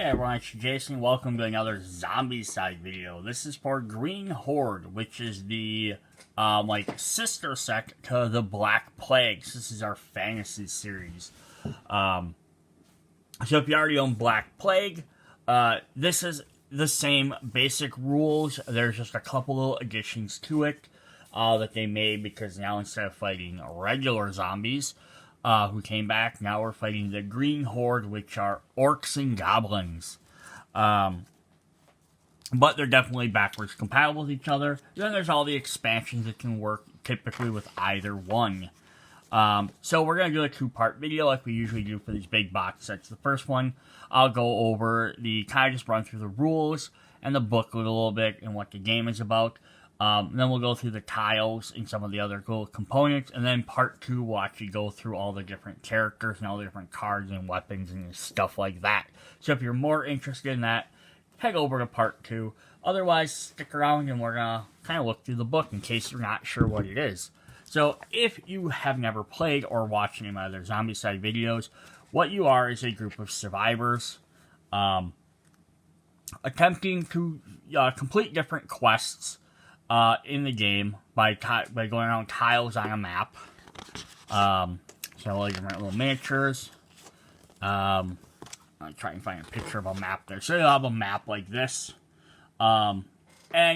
everyone, it's Jason. Welcome to another Zombicide video. This is for Green Horde, which is the sister sect to the Black Plague. This is our fantasy series. So if you already own Black Plague, this is the same basic rules. There's just a couple little additions to it that they made, because now instead of fighting regular zombies who came back, now we're fighting the Green Horde, which are Orcs and Goblins. But they're definitely backwards compatible with each other. Then there's all the expansions that can work typically with either one. So we're going to do a two-part video like we usually do for these big box sets. The first one, I'll go over kind of just run through the rules and the booklet a little bit and what the game is about. Then we'll go through the tiles and some of the other cool components. And then part two, we'll actually go through all the different characters and all the different cards and weapons and stuff like that. So if you're more interested in that, head over to part two. Otherwise, stick around and we're going to kind of look through the book in case you're not sure what it is. So if you have never played or watched any of my other Zombicide videos, what you are is a group of survivors attempting to complete different quests in the game by going around tiles on a map. So all different little miniatures. I'll try and find a picture of a map there. So you'll have a map like this. And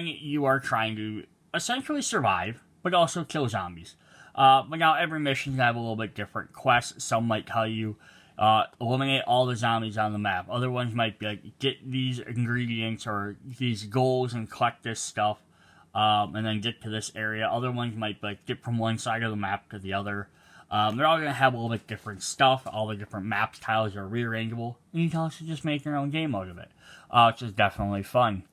you are trying to essentially survive, but also kill zombies. But now every mission can have a little bit different quests. Some might tell you, eliminate all the zombies on the map. Other ones might be like, get these ingredients or these goals and collect this stuff. And then get to this area. Other ones might be like, get from one side of the map to the other. They're all going to have a little bit different stuff. All the different map tiles are rearrangeable. And you can also just make your own game out of it. Which is definitely fun.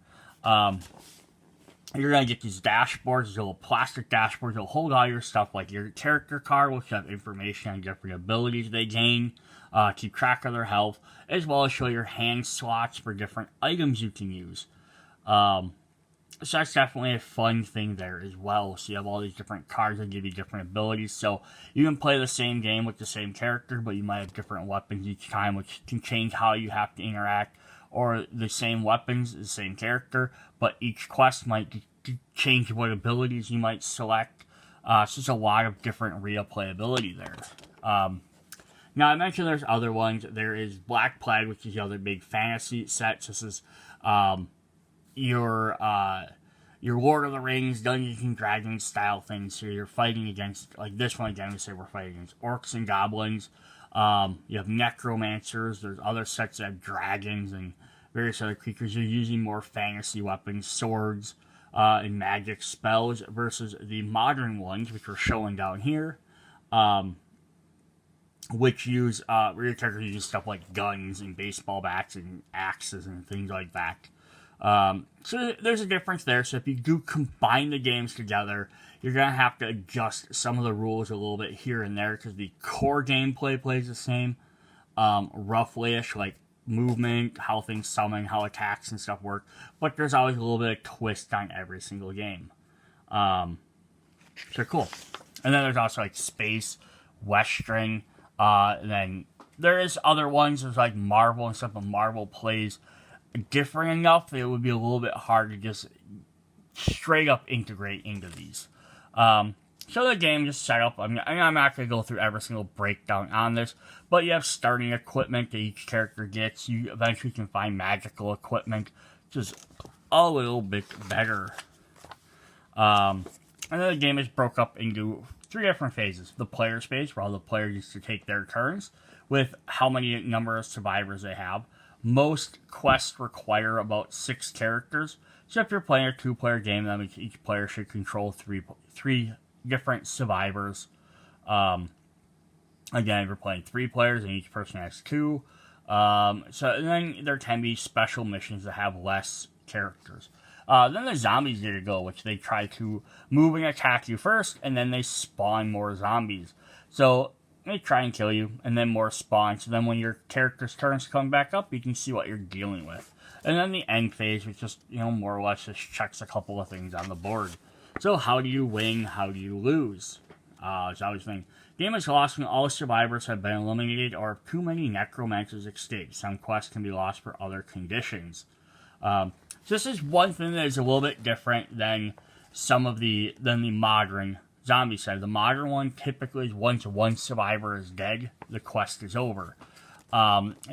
You're going to get these dashboards, these little plastic dashboards that'll hold all your stuff, like your character card, which have information on different abilities they gain, keep track of their health, as well as show your hand slots for different items you can use. So that's definitely a fun thing there as well. So you have all these different cards that give you different abilities. So you can play the same game with the same character, but you might have different weapons each time, which can change how you have to interact. Or the same weapons, the same character, but each quest might change what abilities you might select. So there's a lot of different replayability there. Now, I mentioned there's other ones. There is Black Plague, which is the other big fantasy set. So this is your Lord of the Rings, Dungeons and Dragons style things. So you're fighting against, like this one again, we say we're fighting against Orcs and Goblins. You have Necromancers. There's other sets that have dragons and various other creatures. You're using more fantasy weapons, swords, and magic spells versus the modern ones, which we're showing down here, which use, where your characters use stuff like guns and baseball bats and axes and things like that. So there's a difference there. So if you do combine the games together, you're going to have to adjust some of the rules a little bit here and there, because the core gameplay plays the same, roughly-ish, like movement, how things summon, how attacks and stuff work, but there's always a little bit of twist on every single game. So cool. And then there's also like Space, Western, and then there is other ones, there's like Marvel and stuff, but Marvel plays different enough that it would be a little bit hard to just straight up integrate into these. So the game just set up, I'm not going to go through every single breakdown on this, but you have starting equipment that each character gets. You eventually can find magical equipment, which is a little bit better. And then the game is broke up into three different phases. The player's phase, where all the players used to take their turns with how many number of survivors they have. Most quests require about 6 characters. So if you're playing a 2-player game, that means each player should control three different survivors. Again, if you're playing 3 players and each person has 2. So then there can be special missions that have less characters. Then the zombies get to go, which they try to move and attack you first, and then they spawn more zombies. So they try and kill you, and then more spawn. So then when your character's turns come back up, you can see what you're dealing with. And then the end phase, which just, more or less just checks a couple of things on the board. So how do you win? How do you lose? Zombie thing. Game is lost when all survivors have been eliminated or too many necromancers escape. Some quests can be lost for other conditions. So this is one thing that is a little bit different than the modern Zombicide. The modern one typically is once one survivor is dead, the quest is over.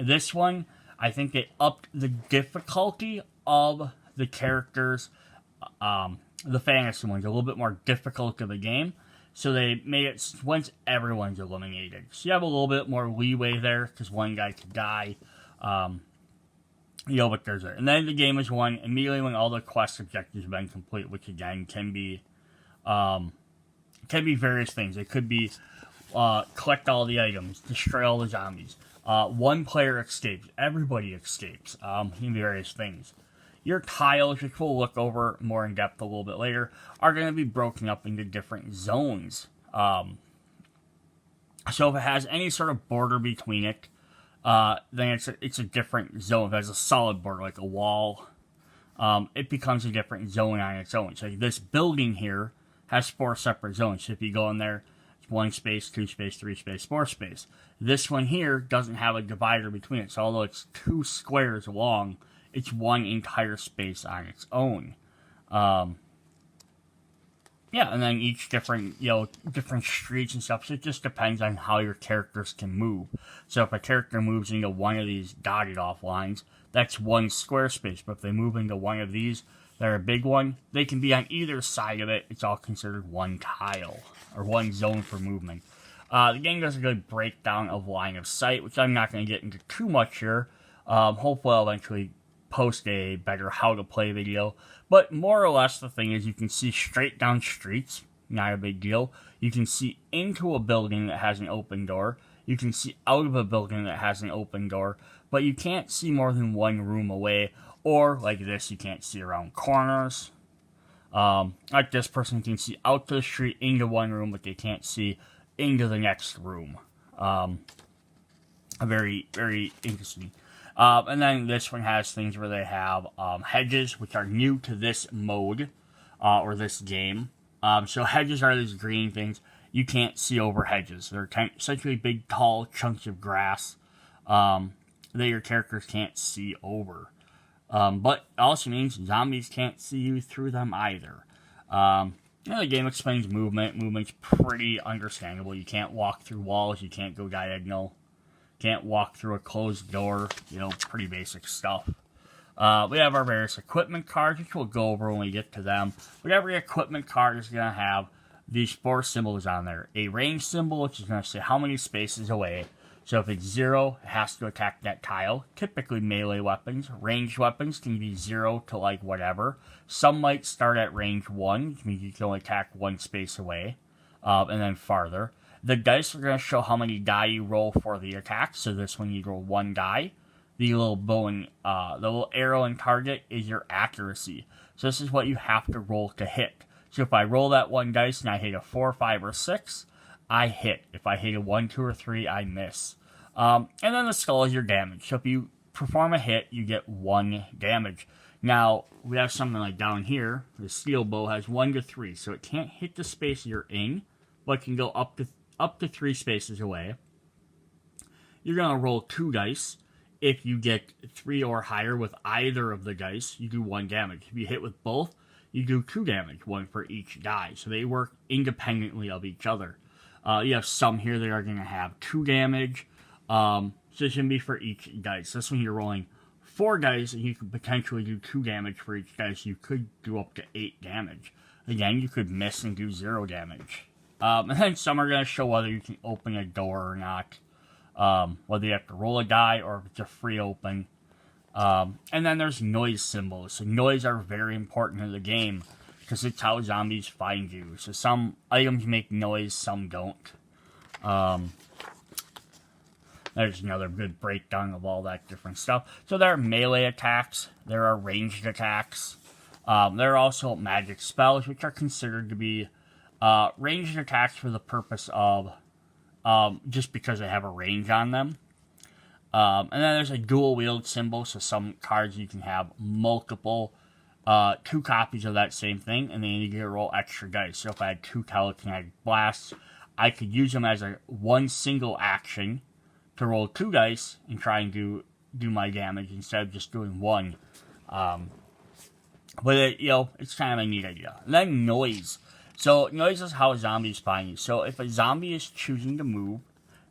This one, I think they upped the difficulty of the characters, the fantasy ones, a little bit more difficult of the game. So they made it once everyone's eliminated. So you have a little bit more leeway there, because one guy could die. But there's it. And then the game is won immediately when all the quest objectives have been complete, which again can be various things. It could be collect all the items, destroy all the zombies. One player escapes, everybody escapes. Can be various things. Your tiles, which we'll look over more in depth a little bit later, are going to be broken up into different zones. So if it has any sort of border between it, then it's a different zone. If it has a solid border, like a wall, it becomes a different zone on its own. So this building here has 4 separate zones. So if you go in there, it's 1 space, 2 space, 3 space, 4 space. This one here doesn't have a divider between it. So although it's 2 squares long, it's one entire space on its own. And then each different streets and stuff. So it just depends on how your characters can move. So if a character moves into one of these dotted off lines, that's 1 square space. But if they move into one of these, they're a big one, they can be on either side of it. It's all considered 1 tile, or 1 zone for movement. The game does a good breakdown of line of sight, which I'm not going to get into too much here. Hopefully I'll eventually post a better how to play video, but more or less the thing is you can see straight down streets, not a big deal. You can see into a building that has an open door. You can see out of a building that has an open door, but you can't see more than 1 room away, or like this, you can't see around corners. Like this person can see out to the street into 1 room, but they can't see into the next room. Very, very interesting. And then this one has things where they have hedges, which are new to this mode, or this game. So hedges are these green things. You can't see over hedges. They're essentially big, tall chunks of grass that your characters can't see over. But it also means zombies can't see you through them either. The game explains movement. Movement's pretty understandable. You can't walk through walls. You can't go diagonal. Can't walk through a closed door, pretty basic stuff. We have our various equipment cards, which we'll go over when we get to them. But every equipment card is going to have these 4 symbols on there. A range symbol, which is going to say how many spaces away. So if it's 0, it has to attack that tile. Typically melee weapons. Ranged weapons can be 0 to like whatever. Some might start at range 1, which means you can only attack 1 space away, and then farther. The dice are going to show how many die you roll for the attack. So this one you roll 1 die. The little bow and the little arrow and target is your accuracy. So this is what you have to roll to hit. So if I roll that 1 dice and I hit a 4, 5, or 6, I hit. If I hit a 1, 2, or 3, I miss. And then the skull is your damage. So if you perform a hit, you get 1 damage. Now, we have something like down here. The steel bow has 1 to 3, so it can't hit the space you're in, but it can go up to 3 spaces away. You're going to roll 2 dice. If you get 3 or higher with either of the dice, you do 1 damage. If you hit with both, you do 2 damage, 1 for each die. So they work independently of each other. You have some here that are going to have 2 damage. So it can be for each dice. This one you're rolling 4 dice, and you could potentially do 2 damage for each dice. You could do up to 8 damage. Again, you could miss and do 0 damage. And then some are going to show whether you can open a door or not. Whether you have to roll a die or if it's a free open. And then there's noise symbols. So noise are very important in the game because it's how zombies find you. So some items make noise, some don't. There's another good breakdown of all that different stuff. So there are melee attacks. There are ranged attacks. There are also magic spells, which are considered to be ranged attacks for the purpose of just because they have a range on them. And then there's a dual wield symbol, so some cards you can have multiple, 2 copies of that same thing, and then you get to roll extra dice. So if I had 2 telekinetic blasts, I could use them as one single action to roll 2 dice and try and do my damage instead of just doing 1. But it's kind of a neat idea. And then noise. So noise is how zombies find you. So if a zombie is choosing to move,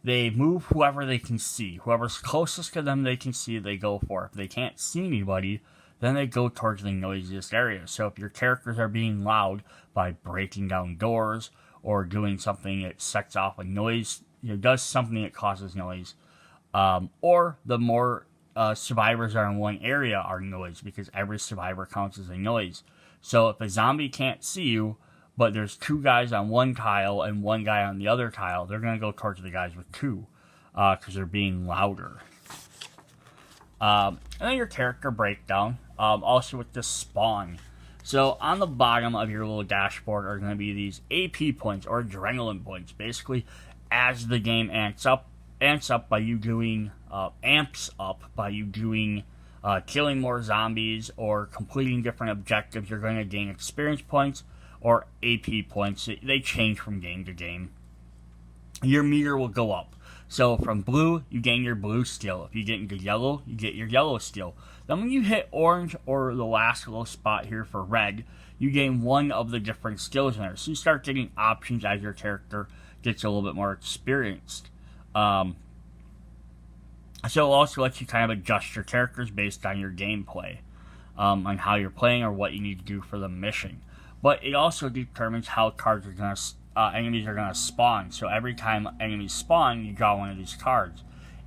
they move whoever they can see. Whoever's closest to them they can see, they go for. If they can't see anybody, then they go towards the noisiest area. So if your characters are being loud by breaking down doors or doing something that sets off a noise, does something that causes noise, or the more survivors are in one area are noise, because every survivor counts as a noise. So if a zombie can't see you, but there's 2 guys on one tile and 1 guy on the other tile, they're going to go towards the guys with 2, because they're being louder. And then your character breakdown, also with the spawn. So on the bottom of your little dashboard are going to be these AP points, or adrenaline points. Basically, as the game amps up by you doing, killing more zombies or completing different objectives, you're going to gain experience points or AP points. They change from game to game. Your meter will go up. So from blue, you gain your blue skill. If you get into yellow, you get your yellow skill. Then when you hit orange, or the last little spot here for red, you gain 1 of the different skills in there. So you start getting options as your character gets a little bit more experienced. So it also lets you kind of adjust your characters based on your gameplay, on how you're playing or what you need to do for the mission. But it also determines how cards are going to enemies are going to spawn. So every time enemies spawn, you draw one of these cards.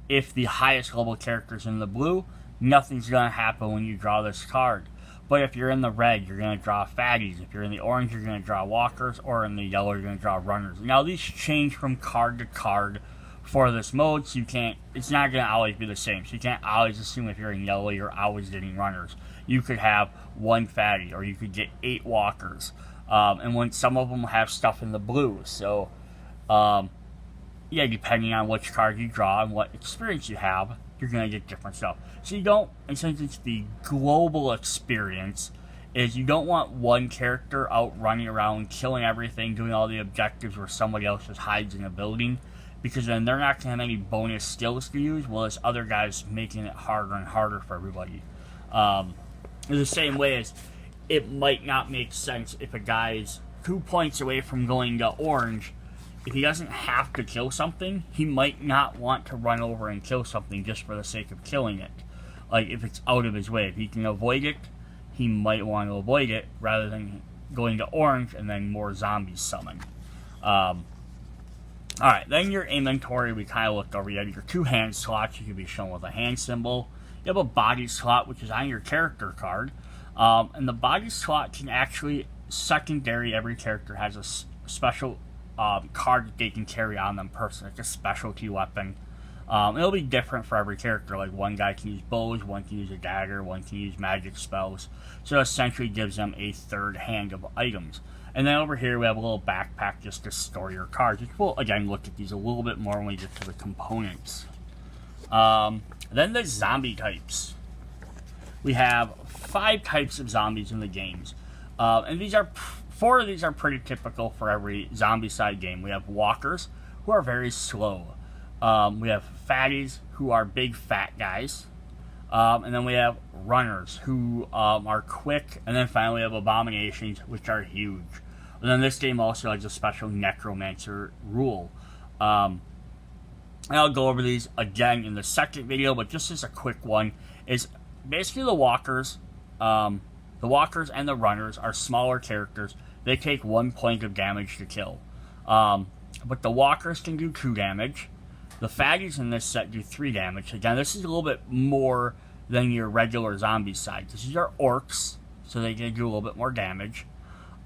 If the highest level character is in the blue, nothing's going to happen when you draw this card. But if you're in the red, you're going to draw fatties. If you're in the orange, you're going to draw walkers. Or in the yellow, you're going to draw runners. Now these change from card to card for this mode, so it's not going to always be the same. So you can't always assume if you're in yellow, you're always getting runners. You could have 1 fatty, or you could get 8 walkers. And when some of them have stuff in the blue. So, depending on which card you draw and what experience you have, you're going to get different stuff. So and since it's the global experience, is you don't want one character out running around, killing everything, doing all the objectives where somebody else just hides in a building, because then they're not going to have any bonus skills to use, while this other guy's making it harder and harder for everybody. In the same way as it might not make sense if a guy's 2 points away from going to orange. If he doesn't have to kill something, he might not want to run over and kill something just for the sake of killing it. Like, if it's out of his way. If he can avoid it, he might want to avoid it, rather than going to orange and then more zombies summon. Alright, then your inventory, we kind of looked over. You have your 2 hand slots. You can be shown with a hand symbol. You have a body slot, which is on your character card. And the body slot can actually, secondary, every character has a special card that they can carry on them personally, like a specialty weapon. It'll be different for every character. Like, 1 guy can use bows, 1 can use a dagger, 1 can use magic spells. So it essentially gives them a 3rd hand of items. And then over here we have a little backpack just to store your cards. We'll again look at these a little bit more when we get to the components. Then the zombie types. We have 5 types of zombies in the games. And 4 of these are pretty typical for every Zombicide game. We have walkers, who are very slow. We have fatties, who are big fat guys. And then we have runners, who are quick. And then finally we have abominations, which are huge. And then this game also has a special necromancer rule. And I'll go over these again in the second video, but just as a quick one, is basically the walkers and the runners are smaller characters. They take 1 point of damage to kill. But the walkers can do 2 damage. The fatties in this set do 3 damage. Again, this is a little bit more than your regular Zombicide. This is our orcs, so they can do a little bit more damage.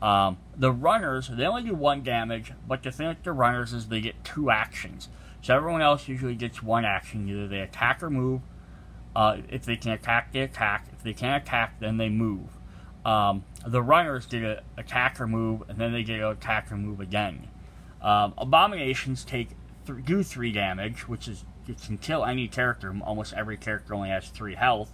The runners, they only do 1 damage, but the thing with the runners is they get 2 actions. So everyone else usually gets 1 action. Either they attack or move. If they can attack, they attack. If they can't attack, then they move. The runners get an attack or move, and then they get an attack or move again. Abominations do 3 damage, which is, you can kill any character. Almost every character only has 3 health.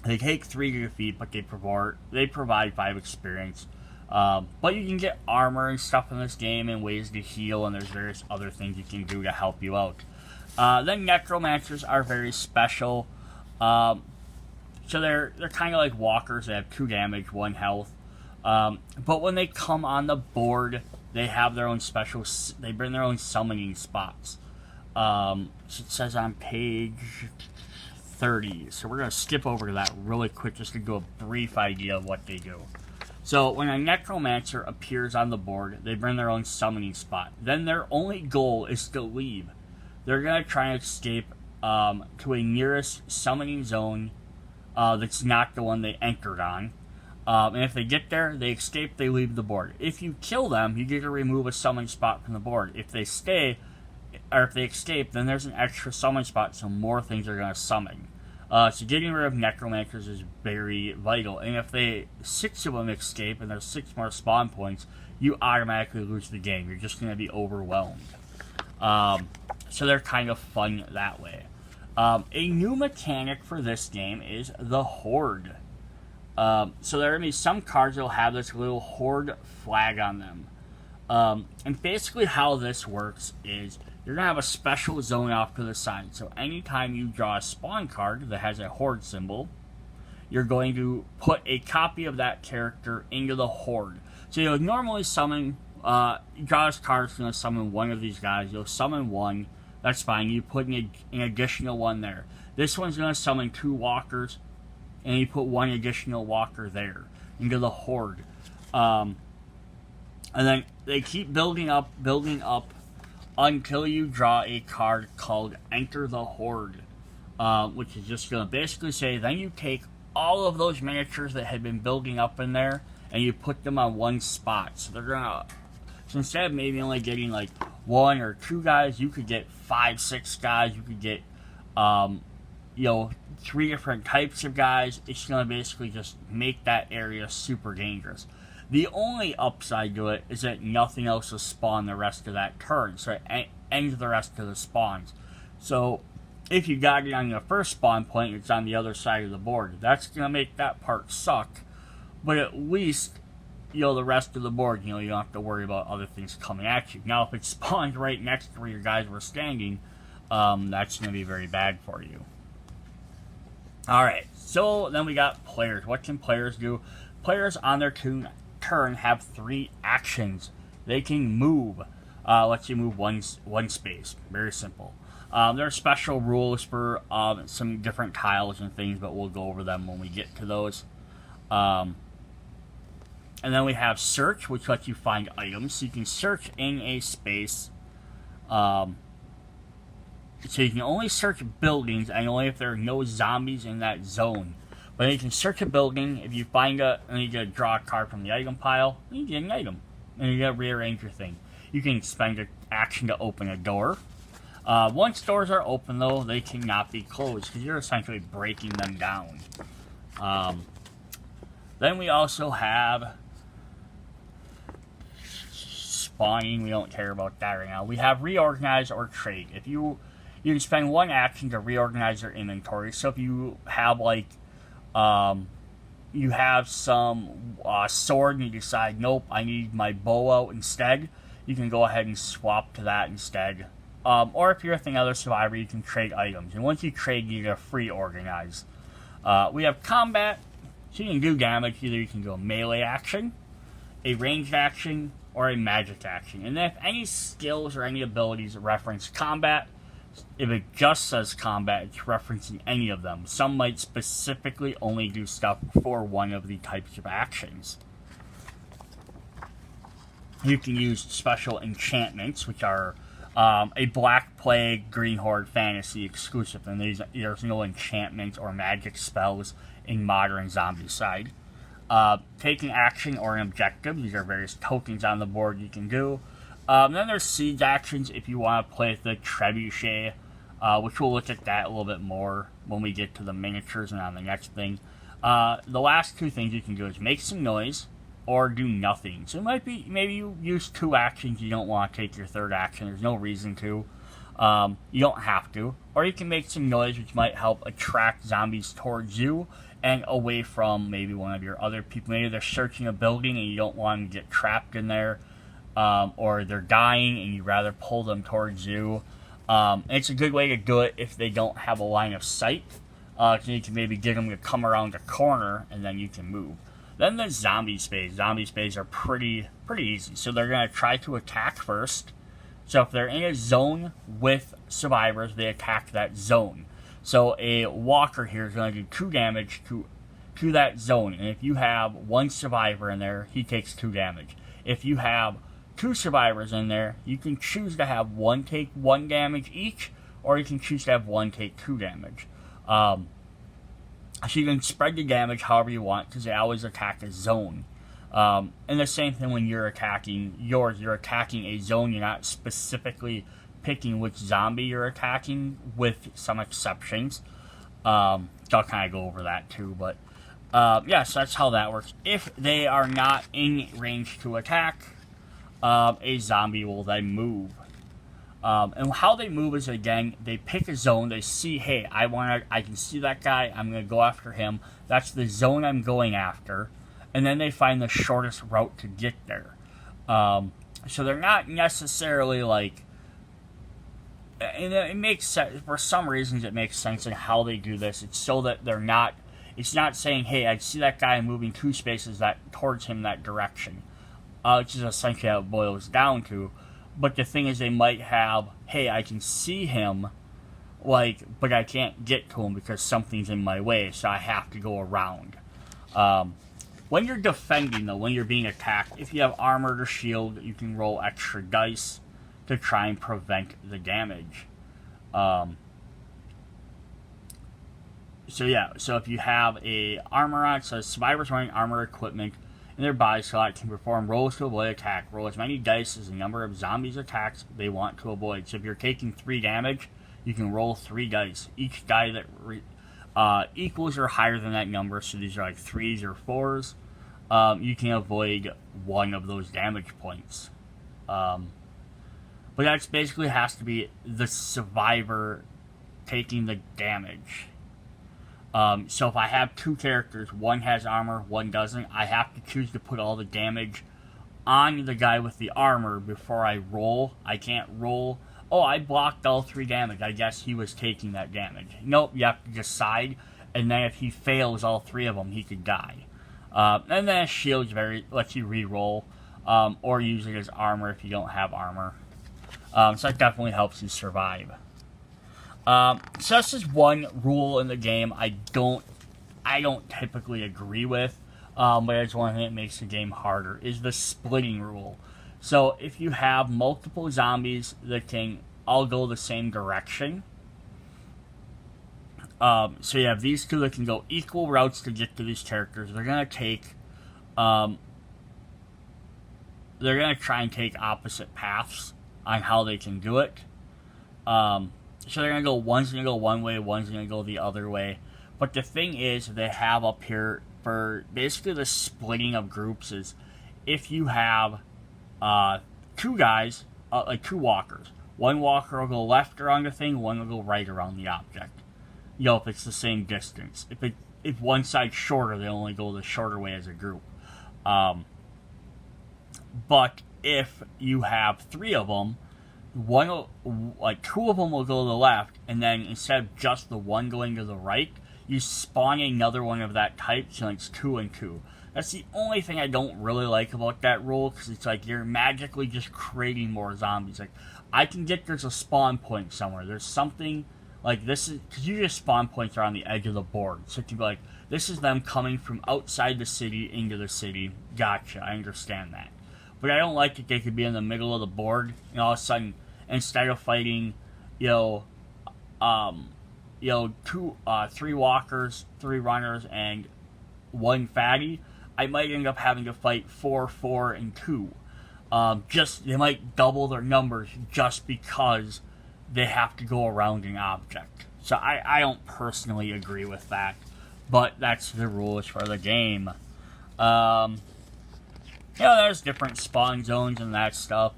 They take 3 to defeat, but they provide 5 experience. But you can get armor and stuff in this game and ways to heal, and there's various other things you can do to help you out. Then necromancers are very special. So they're kind of like walkers. They have 2 damage, 1 health. But when they come on the board, they have their own special. They bring their own summoning spots. So it says on page 30. So we're gonna skip over to that really quick just to give a brief idea of what they do. So when a necromancer appears on the board, they bring their own summoning spot. Then their only goal is to leave. They're gonna try and escape to a nearest summoning zone that's not the one they anchored on. And if they get there, they escape, they leave the board. If you kill them, you get to remove a summon spot from the board. If they stay, or if they escape, then there's an extra summon spot, so more things are going to summon. So getting rid of necromancers is very vital. And if 6 of them escape, and there's 6 more spawn points, you automatically lose the game. You're just going to be overwhelmed. So they're kind of fun that way. A new mechanic for this game is the Horde. So there are going to be some cards that will have this little Horde flag on them. And basically how this works is you're going to have a special zone off to the side. So anytime you draw a spawn card that has a Horde symbol, you're going to put a copy of that character into the Horde. So you'll normally summon, you draw this card, it's going to summon one of these guys. You'll summon one, that's fine. You put an additional one there. This one's going to summon 2 walkers, and you put 1 additional walker there into the Horde. And then they keep building up until you draw a card called Enter the Horde, which is just going to basically say, then you take all of those miniatures that had been building up in there, and you put them on one spot. So they're going to, so instead of maybe only getting like 1 or 2 guys, you could get 5, 6 guys, you could get, 3 different types of guys. It's going to basically just make that area super dangerous. The only upside to it is that nothing else will spawn the rest of that turn, so it ends the rest of the spawns. So if you got it on your first spawn point, it's on the other side of the board. That's going to make that part suck, but at least, the rest of the board, you don't have to worry about other things coming at you. Now, if it spawns right next to where your guys were standing, that's going to be very bad for you. Alright, so then we got players. What can players do? Players on their turn have 3 actions. They can move. Lets you move one space. Very simple. There are special rules for some different tiles and things, but we'll go over them when we get to those. And then we have search, which lets you find items. So you can search in a space. So you can only search buildings, and only if there are no zombies in that zone. But you can search a building. If you find and you get to draw a card from the item pile, you get an item, and you get to rearrange your thing. You can spend an action to open a door. Once doors are open, though, they cannot be closed because you're essentially breaking them down. Then we also have spawning. We don't care about that right now. We have reorganize or trade. If you can spend 1 action to reorganize your inventory. So if you have you have some sword and you decide, nope, I need my bow out instead, you can go ahead and swap to that instead. Or if you're another survivor, you can trade items. And once you trade, you get a free organize. We have combat, so you can do damage. Either you can go melee action, a ranged action, or a magic action. And then if any skills or any abilities reference combat, if it just says combat, it's referencing any of them. Some might specifically only do stuff for one of the types of actions. You can use special enchantments, which are a Black Plague, Green Horde fantasy exclusive, and there's no enchantments or magic spells in modern Zombicide. Taking action or an objective, these are various tokens on the board you can do. Then there's siege actions if you want to play the trebuchet, which we'll look at that a little bit more when we get to the miniatures and on the next thing. The last 2 things you can do is make some noise or do nothing. So it might be, maybe you use 2 actions, you don't want to take your 3rd action, there's no reason to. You don't have to. Or you can make some noise, which might help attract zombies towards you and away from maybe one of your other people. Maybe they're searching a building and you don't want to get trapped in there, or they're dying and you'd rather pull them towards you. It's a good way to do it if they don't have a line of sight. You can maybe get them to come around the corner and then you can move. Then the zombie space. Zombie space are pretty easy. So they're going to try to attack first. So if they're in a zone with survivors, they attack that zone. So a walker here is going to do 2 damage to that zone. And if you have 1 survivor in there, he takes 2 damage. If you have 2 survivors in there, you can choose to have 1 take 1 damage each, or you can choose to have 1 take 2 damage. So you can spread the damage however you want, because they always attack a zone. And the same thing when you're attacking yours. You're attacking a zone. You're not specifically picking which zombie you're attacking, with some exceptions. So I'll kind of go over that too. But yeah, so that's how that works. If they are not in range to attack, a zombie will then move. And how they move is, again, they pick a zone. They see, hey, I can see that guy. I'm going to go after him. That's the zone I'm going after. And then they find the shortest route to get there. So they're not necessarily like, and it makes sense. For some reasons, it makes sense in how they do this. It's so that they're not, it's not saying, hey, I see that guy moving 2 spaces towards him that direction. Which is essentially how it boils down to. But the thing is, they might have, hey, I can see him, but I can't get to him because something's in my way, so I have to go around. When you're defending, though, when you're being attacked, if you have armor or shield, you can roll extra dice to try and prevent the damage. So yeah, so if you have a armor on, it says survivors wearing armor equipment in their body slot can perform rolls to avoid attack. Roll as many dice as the number of zombies attacks they want to avoid. So if you're taking 3 damage, you can roll 3 dice. Each die that equals or higher than that number, so these are like 3s or 4s, you can avoid 1 of those damage points. But that basically has to be the survivor taking the damage. So if I have 2 characters, one has armor, one doesn't, I have to choose to put all the damage on the guy with the armor before I roll. I can't roll, oh, I blocked all 3 damage, I guess he was taking that damage. Nope, you have to decide, and then if he fails all 3 of them, he could die. And then shields lets you re-roll, or use it as armor if you don't have armor. So that definitely helps you survive. So that's just one rule in the game I don't typically agree with, but it's one thing that makes the game harder, is the splitting rule. So if you have multiple zombies that can all go the same direction, so you have these 2 that can go equal routes to get to these characters. They're going to take, they're going to try and take opposite paths on how they can do it. So they're going to go, one's going to go one way, one's going to go the other way. But the thing is, they have up here, for basically the splitting of groups, is if you have 2 guys, like 2 walkers. One walker will go left around the thing, one will go right around the object. You know, if it's the same distance. If one side's shorter, they only go the shorter way as a group. But if you have 3 of them, 2 of them will go to the left, and then instead of just the one going to the right, you spawn another one of that type, so it's 2 and 2. That's the only thing I don't really like about that rule, because it's like you're magically just creating more zombies. Like, I can get there's a spawn point somewhere. There's something like this is, because usually spawn points are on the edge of the board, so it can be like, this is them coming from outside the city into the city. Gotcha, I understand that. But I don't like that they could be in the middle of the board, and all of a sudden, instead of fighting, 3 walkers, 3 runners, and 1 fatty, I might end up having to fight 4, 4, and 2. They might double their numbers just because they have to go around an object. So I don't personally agree with that, but that's the rules for the game. There's different spawn zones and that stuff.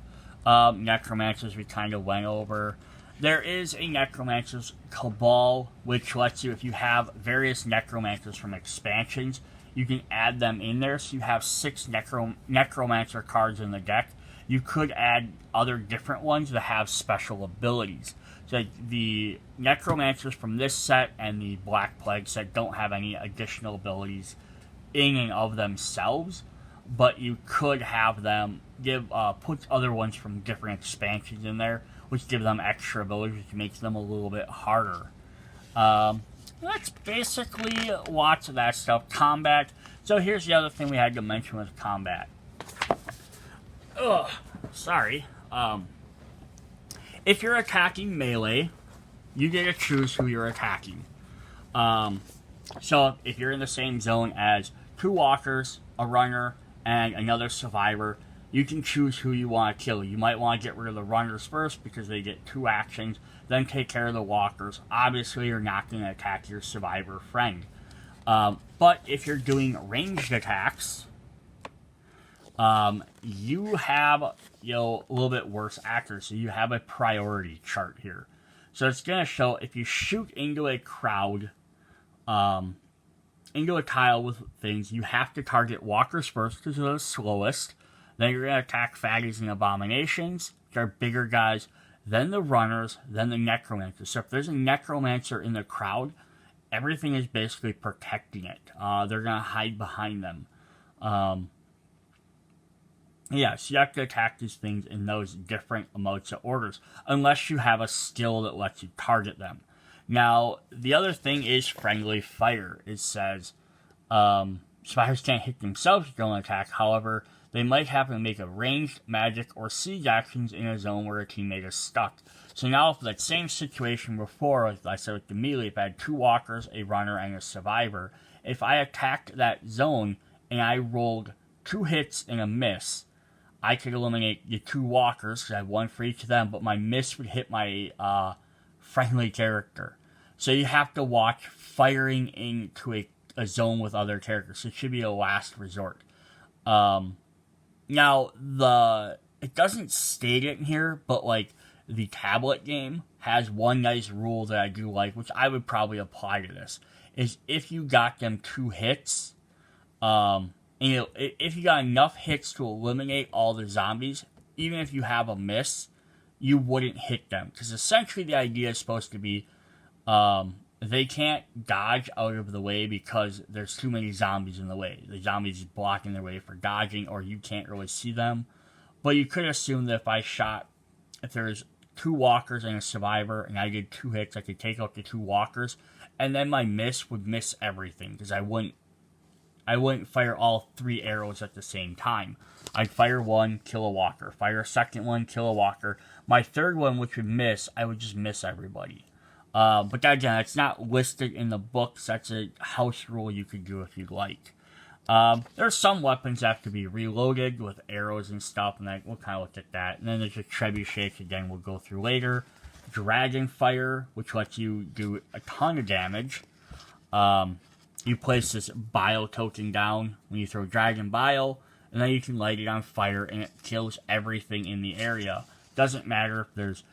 Necromancers we kind of went over. There is a Necromancer's Cabal, which lets you, if you have various Necromancers from expansions, you can add them in there. So you have 6 Necromancer cards in the deck. You could add other different ones that have special abilities. So like the Necromancers from this set and the Black Plague set don't have any additional abilities in and of themselves, but you could have them put other ones from different expansions in there, which give them extra abilities, which makes them a little bit harder. That's basically lots of that stuff. Combat. So here's the other thing we had to mention with combat. Ugh, sorry. If you're attacking melee, you get to choose who you're attacking. So if you're in the same zone as 2 walkers, a runner, and another survivor, you can choose who you want to kill. You might want to get rid of the runners first because they get 2 actions, then take care of the walkers. Obviously, you're not going to attack your survivor friend. But if you're doing ranged attacks, you have a little bit worse accuracy. You have a priority chart here. So it's going to show if you shoot into a crowd, into a tile with things, you have to target walkers first because they're the slowest. Then you're going to attack fatties and abominations, which are bigger guys, then the runners, then the necromancers. So if there's a necromancer in the crowd, everything is basically protecting it. They're going to hide behind them. Yeah, so you have to attack these things in those different modes of orders, unless you have a skill that lets you target them. Now, the other thing is friendly fire. It says, survivors can't hit themselves with their own attack, however, they might happen to make a ranged, magic, or siege actions in a zone where a teammate is stuck. So now, for that same situation before, like I said with the melee, if I had 2 walkers, a runner, and a survivor, if I attacked that zone and I rolled 2 hits and a miss, I could eliminate the 2 walkers, because I have 1 for each of them, but my miss would hit my friendly character. So you have to watch firing into a zone with other characters. So it should be a last resort. Now, it doesn't state it in here, but like the tablet game has one nice rule that I do like, which I would probably apply to this, is if you got them 2 hits, if you got enough hits to eliminate all the zombies, even if you have a miss, you wouldn't hit them. Because essentially the idea is supposed to be they can't dodge out of the way because there's too many zombies in the way. The zombies is blocking their way for dodging, or you can't really see them. But you could assume that if there's 2 walkers and a survivor, and I did 2 hits, I could take out the 2 walkers, and then my miss would miss everything, because I wouldn't fire all 3 arrows at the same time. I'd fire 1, kill a walker. Fire a second one, kill a walker. My third one, which would miss, I would just miss everybody. But again, it's not listed in the books. That's a house rule you could do if you'd like. There's some weapons that have to be reloaded with arrows and stuff, and we'll kind of look at that. And then there's a trebuchet, again, we'll go through later. Dragon Fire, which lets you do a ton of damage. You place this bile token down when you throw Dragon Bile, and then you can light it on fire, and it kills everything in the area. Doesn't matter if there's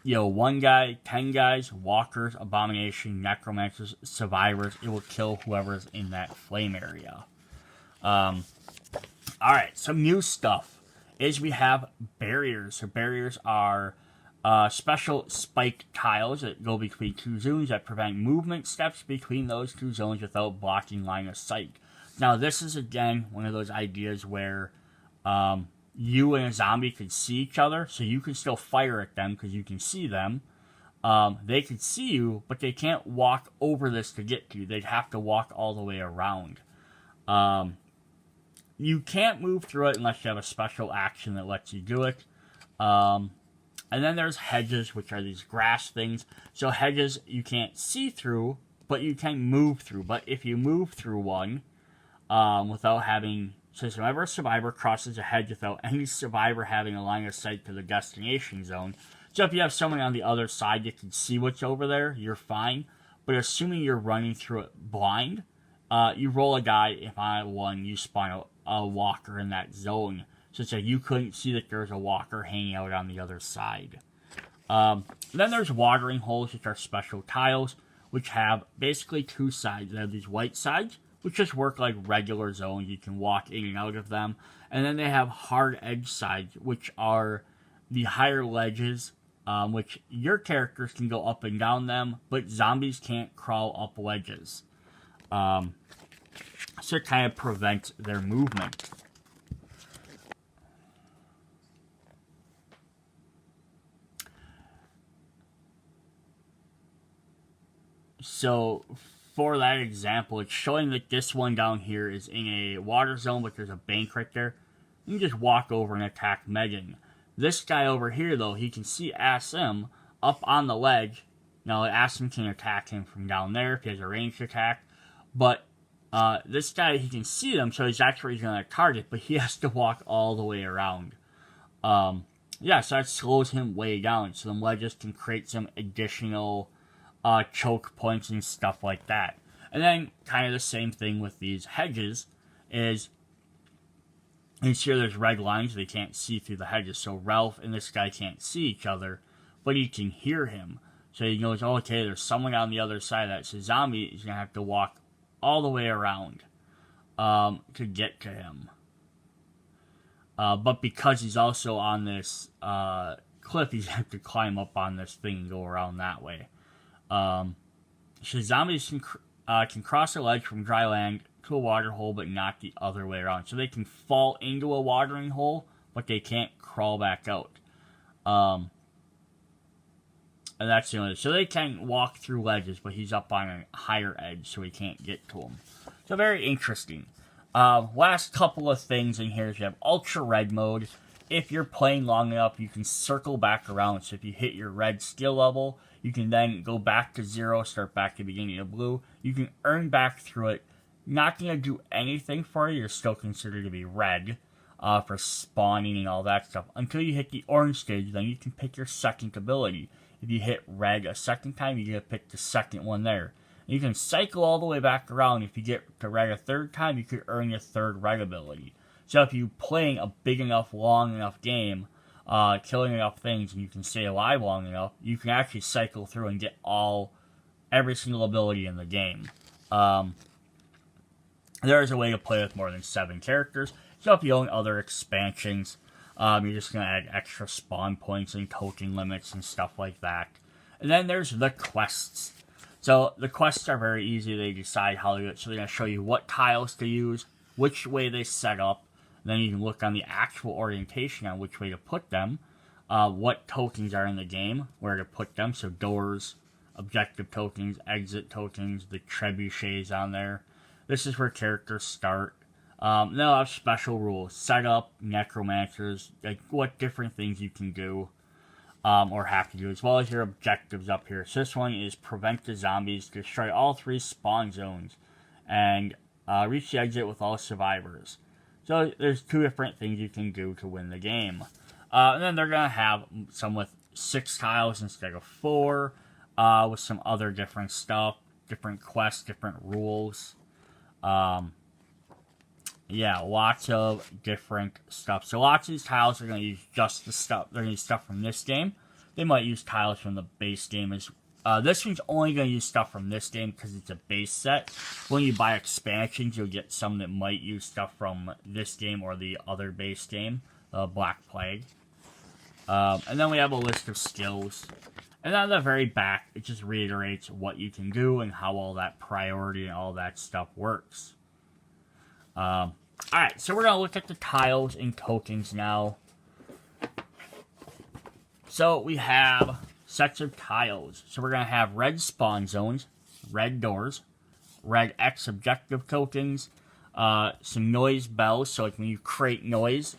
1 guy, 10 guys, walkers, abomination, necromancers, survivors. It will kill whoever's in that flame area. Alright, some new stuff is we have barriers. So barriers are special spiked tiles that go between 2 zones that prevent movement steps between those 2 zones without blocking line of sight. Now, this is, again, one of those ideas where you and a zombie could see each other, so you can still fire at them because you can see them. They can see you, but they can't walk over this to get to you. They'd have to walk all the way around. You can't move through it unless you have a special action that lets you do it. And then there's hedges, which are these grass things. So hedges you can't see through, but you can move through. But if you move through one without having... So whenever a survivor crosses a hedge without any survivor having a line of sight to the destination zone, so if you have someone on the other side that can see what's over there, you're fine. But assuming you're running through it blind, you roll a die. If on a 1, you spawn a walker in that zone. So it's like you couldn't see that there's a walker hanging out on the other side. Then there's watering holes, which are special tiles, which have basically two sides. They have these white sides, which just work like regular zones. You can walk in and out of them. And then they have hard edge sides, which are the higher ledges, which your characters can go up and down them, but zombies can't crawl up ledges. So it kind of prevents their movement. So, for that example, it's showing that this one down here is in a water zone, but there's a bank right there. You can just walk over and attack Megan. This guy over here, though, he can see Asim up on the ledge. Now, Asim can attack him from down there if he has a ranged attack. But this guy, he can see them, so he's actually going to target, but he has to walk all the way around. Yeah, so that slows him way down. So the ledges can create some additional choke points and stuff like that. And then kind of the same thing with these hedges is you see there's red lines, they can't see through the hedges. So Ralph and this guy can't see each other, but he can hear him. So he knows, oh, okay, there's someone on the other side of that. So zombie is going to have to walk all the way around to get to him. But because he's also on this cliff, he's going to have to climb up on this thing and go around that way. So zombies can cross a ledge from dry land to a water hole, but not the other way around. So they can fall into a watering hole, but they can't crawl back out. And that's the only. So they can walk through ledges, but he's up on a higher edge, so he can't get to them. So very interesting. Last couple of things in here is you have Ultra Red mode. If you're playing long enough, you can circle back around. So if you hit your red skill level, you can then go back to 0, start back to the beginning of blue. You can earn back through it. Not going to do anything for you. You're still considered to be red for spawning and all that stuff. Until you hit the orange stage, then you can pick your second ability. If you hit red a second time, you get to pick the second one there. And you can cycle all the way back around. If you get to red a third time, you could earn your third red ability. So if you're playing a big enough, long enough game, killing enough things, and you can stay alive long enough, you can actually cycle through and get every single ability in the game. There is a way to play with more than 7 characters. So if you own other expansions, you're just going to add extra spawn points and token limits and stuff like that. And then there's the quests. So the quests are very easy. They decide how to do it. So they're going to show you what tiles to use, which way they set up. Then you can look on the actual orientation on which way to put them, what tokens are in the game, where to put them. So doors, objective tokens, exit tokens, the trebuchets on there. This is where characters start. They'll have special rules. Setup, necromancers, like what different things you can do or have to do, as well as your objectives up here. So this one is prevent the zombies, destroy all 3 spawn zones, and reach the exit with all survivors. So there's 2 different things you can do to win the game. And then they're going to have some with 6 tiles instead of 4, with some other different stuff, different quests, different rules. Yeah, lots of different stuff. So lots of these tiles are going to use just the stuff. They're going to use stuff from this game. They might use tiles from the base game. This one's only going to use stuff from this game because it's a base set. When you buy expansions, you'll get some that might use stuff from this game or the other base game, Black Plague. And then we have a list of skills. And on the very back, it just reiterates what you can do and how all that priority and all that stuff works. Alright, so we're going to look at the tiles and tokens now. So we have sets of tiles. So we're going to have red spawn zones, red doors, red X objective tokens, some noise bells, so like when you create noise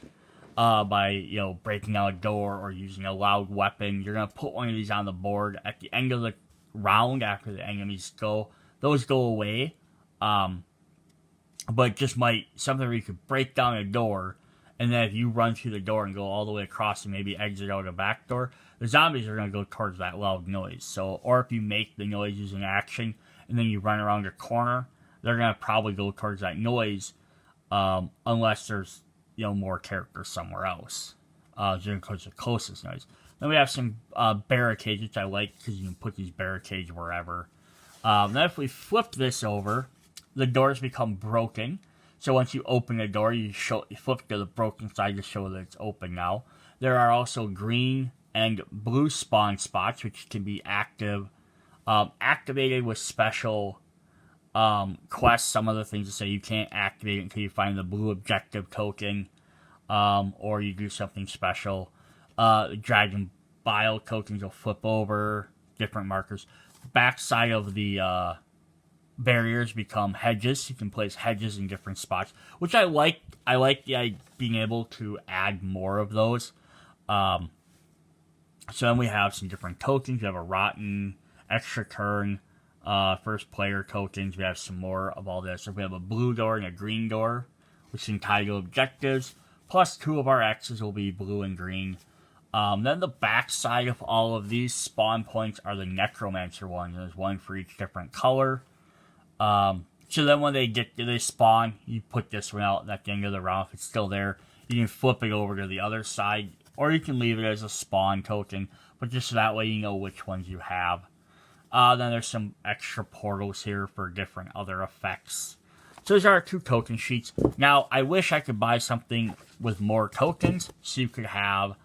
by breaking out a door or using a loud weapon, you're going to put one of these on the board. At the end of the round, after the enemies go, those go away. But just something where you could break down a door, and then if you run through the door and go all the way across and maybe exit out a back door, the zombies are going to go towards that loud noise. So, or if you make the noise using action, and then you run around a corner, they're going to probably go towards that noise, unless there's, more characters somewhere else. Just because the closest noise. Then we have some barricades, which I like because you can put these barricades wherever. Then if we flip this over, the doors become broken. So once you open the door, you flip to the broken side to show that it's open now. There are also green and blue spawn spots, which can be activated with special quests. Some of the things that say you can't activate it until you find the blue objective token, or you do something special. Dragon bile tokens will flip over, different markers. Backside of the barriers become hedges. You can place hedges in different spots, which I like. I like being able to add more of those. So then we have some different tokens. We have a rotten, extra turn, first player tokens. We have some more of all this. So we have a blue door and a green door, which can tie to objectives. Plus 2 of our X's will be blue and green. Then the back side of all of these spawn points are the necromancer ones. There's one for each different color. So then when they spawn, you put this one out at the end of the round. If it's still there, you can flip it over to the other side, or you can leave it as a spawn token, but just so that way you know which ones you have. Then there's some extra portals here for different other effects. So these are our 2 token sheets. Now, I wish I could buy something with more tokens, so you could have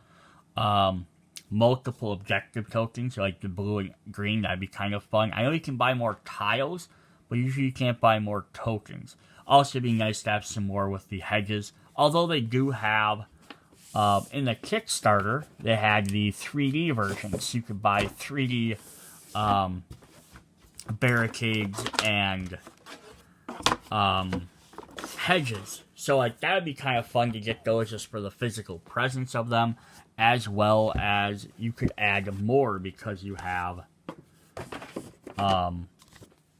multiple objective tokens, like the blue and green. That'd be kind of fun. I know you can buy more tiles, but usually you can't buy more tokens. Also, it'd be nice to have some more with the hedges. Although they do have, in the Kickstarter, they had the 3D version, so you could buy 3D barricades and hedges. So, like, that would be kind of fun to get those just for the physical presence of them, as well as you could add more because you have,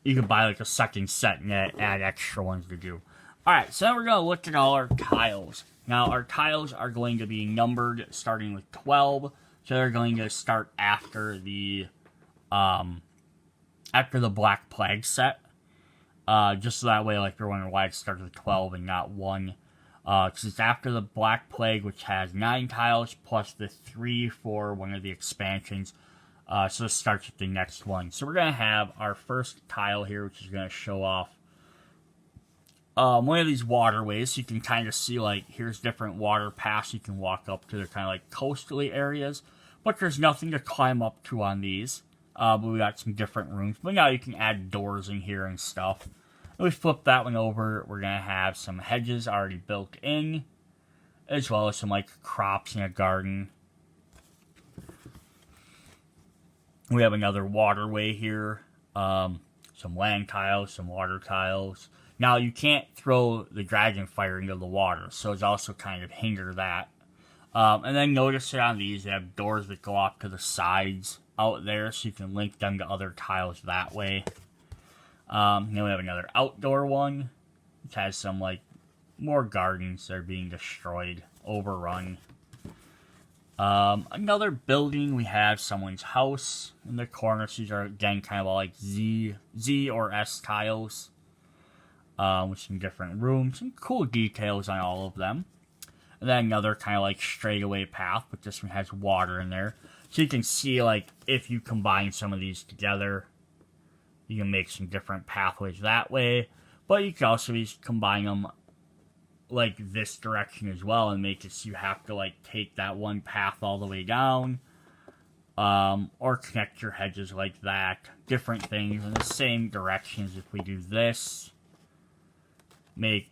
you can buy like a second set and add extra ones to do. Alright, so now we're going to look at all our tiles. Now, our tiles are going to be numbered starting with 12, so they're going to start after the Black Plague set. Just so that way, like, you're wondering why it starts with 12 and not 1. Because it's after the Black Plague, which has 9 tiles, plus the 3 for one of the expansions. So this starts with the next one. So we're going to have our first tile here, which is going to show off one of these waterways. So you can kind of see, like, here's different water paths you can walk up to. They're kind of like coastally areas. But there's nothing to climb up to on these. But we got some different rooms. But now you can add doors in here and stuff. And we flip that one over. We're going to have some hedges already built in, as well as some, like, crops in a garden. We have another waterway here. Some land tiles, some water tiles. Now, you can't throw the dragon fire into the water, so it's also kind of hinder that. And then notice that on these, they have doors that go off to the sides out there, so you can link them to other tiles that way. Then we have another outdoor one, which has some, like, more gardens that are being destroyed, overrun. Another building, we have someone's house in the corner. So these are, again, kind of all like Z or S tiles, with some different rooms, some cool details on all of them. And then another kind of like straightaway path, but this one has water in there. So you can see, like, if you combine some of these together, you can make some different pathways that way. But you can also just combine them like this direction as well and make it so you have to, like, take that one path all the way down. Or connect your hedges like that. Different things in the same directions. If we do this, make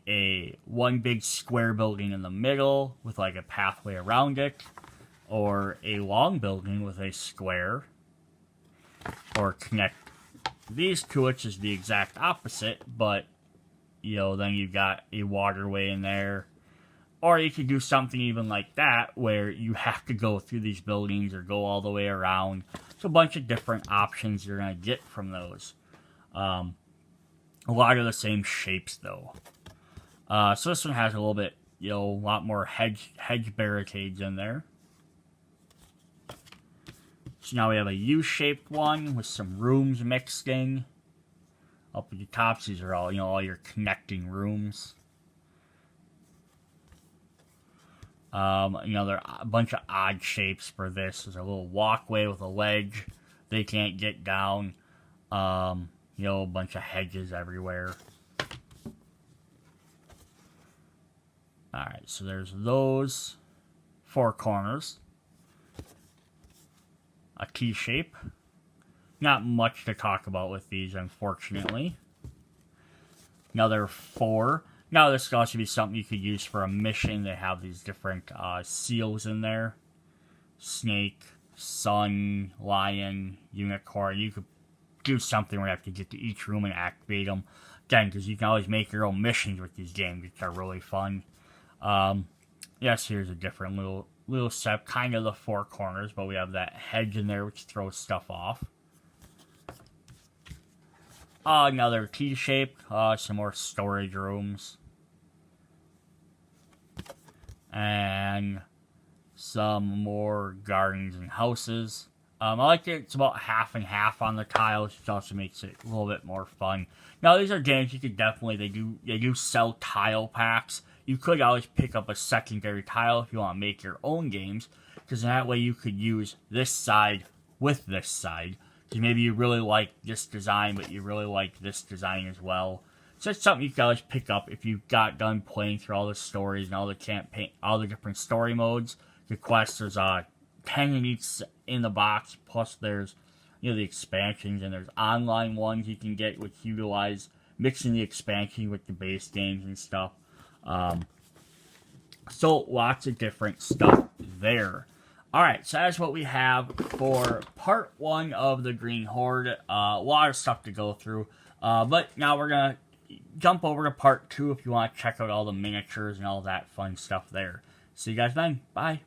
one big square building in the middle with, like, a pathway around it. Or a long building with a square. Or connect these two, which is the exact opposite, but, you know, then you've got a waterway in there. Or you could do something even like that, where you have to go through these buildings or go all the way around. So a bunch of different options you're going to get from those. A lot of the same shapes, though. So this one has a little bit, you know, a lot more hedge barricades in there. So now we have a U-shaped one with some rooms mixed in. Up at the tops, these are all, you know, all your connecting rooms. You know, there are a bunch of odd shapes for this. There's a little walkway with a ledge they can't get down. You know, a bunch of hedges everywhere. Alright, so there's those 4 corners. A T-shape. Not much to talk about with these, unfortunately. Another 4. Now, this could also be something you could use for a mission. They have these different seals in there. Snake, sun, lion, unicorn. You could do something where you have to get to each room and activate them. Again, because you can always make your own missions with these games, which are really fun. Yes, here's a different little set, kind of the 4 corners, but we have that hedge in there which throws stuff off. Another T-shape, some more storage rooms. And some more gardens and houses. I like it. It's about half and half on the tiles, which also makes it a little bit more fun. Now, these are games you could definitely, they do sell tile packs. You could always pick up a secondary tile if you want to make your own games, because that way you could use this side with this side. Because maybe you really like this design, but you really like this design as well. So it's something you can always pick up if you got done playing through all the stories and all the campaign, all the different story modes. The quests, there's 10 in each in the box, plus there's, you know, the expansions, and there's online ones you can get which utilize mixing the expansion with the base games and stuff. So lots of different stuff there. Alright, so that's what we have for part 1 of the Green Horde. A lot of stuff to go through. But now we're going to jump over to part 2 if you want to check out all the miniatures and all that fun stuff there. See you guys then. Bye.